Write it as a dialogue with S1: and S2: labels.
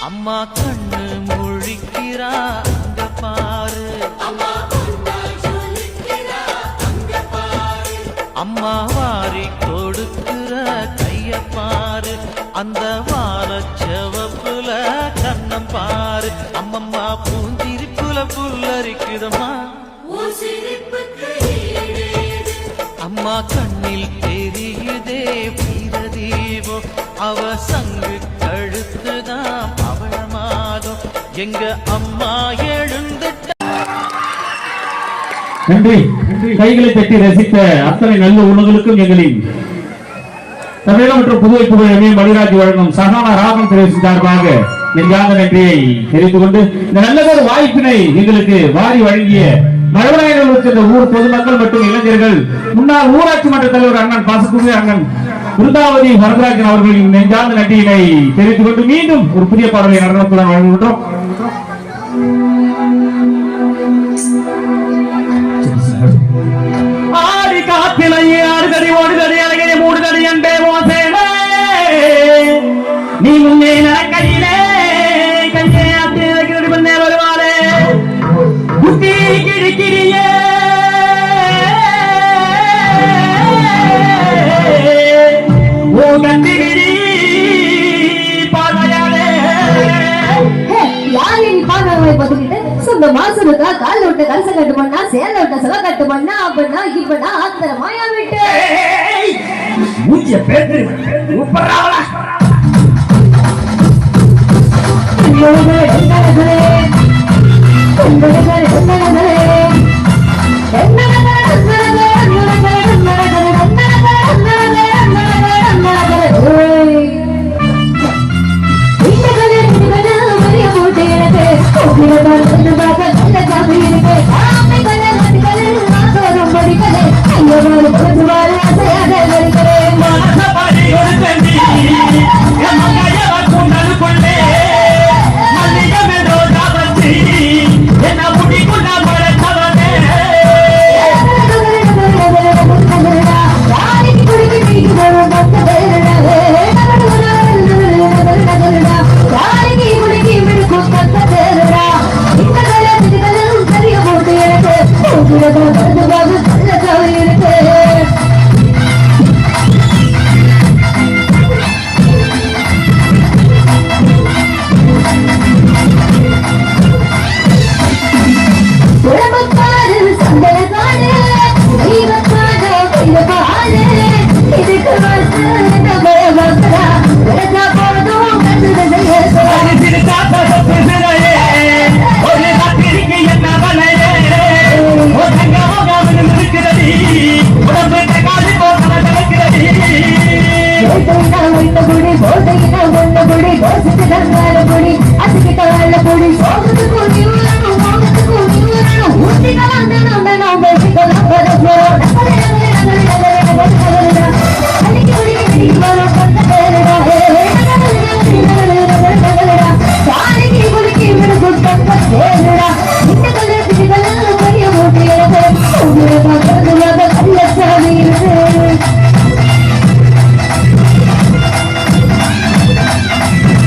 S1: அம்மா கண்ணு முழிக்கிறா அங்க பாரு, அம்மா வாரி கொடுக்கிற கைய பாரு, அந்த வானச்சவப்புல கண்ணம் பாரு. அம்மம்மா பூஞ்சிரிப்புல புல்லரிக்குதம்மா, அம்மா கண்ணில் தெரியுதே வீரதீபோ, அவ சங்கு கழுத்துதான் அவளமாகும். எங்க அம்மா எழுந்துட்ட.
S2: நன்றி. கைகளை தட்டி ரசித்த அத்தனை நல்ல உணவுகளுக்கும் எங்களின் தமிழகம் மற்றும் புதுவை புகழ் எம்ஏ மணிராஜ் வழங்கும் சகான ராகம் திரையின் சார்பாக நெஞ்சார்ந்த நன்றியை தெரிவித்துக் கொண்டு இந்த நல்லதொரு வாய்ப்பினை எங்களுக்கு வாரி வழங்கிய மழவராயர்கள் ஊர் பொதுமக்கள் மற்றும் இளைஞர்கள், முன்னாள் ஊராட்சி மன்ற தலைவர் அண்ணன் பாசக்குரிய அண்ணன் விருந்தாவதி வரதராஜன் அவர்களின் நெஞ்சார்ந்த நன்றியினை தெரிவித்துக் கொண்டு மீண்டும் ஒரு புதிய பாடலை நடனத்துடன் வழங்குகின்றோம். ஆடி காத்திலையே ஆறுகடி ஓடுகடி அழகிய மூடுகடி என்பே ஓசேனே, நீ முன்னே நடக்கையிலே கையை ஆத்தி வைக்கிறது முன்னே வருவாரே, குட்டி கிழிக்கிறியே ஓ கண்டிகிரி பார்வையாளே.
S3: யார் நீ பார்வை பார்த்துக்கிட்டு சொந்த மாசனுக்கா கால் விட்டு கரச கட்டு பண்ணா சேல விட்ட செல கட்டு பண்ணா அப்படின்னா இப்பனா ஆத்திர மாயா விட்டு
S2: மூச்சிய பேத்து உப்பறாவளா
S3: இதுக்கு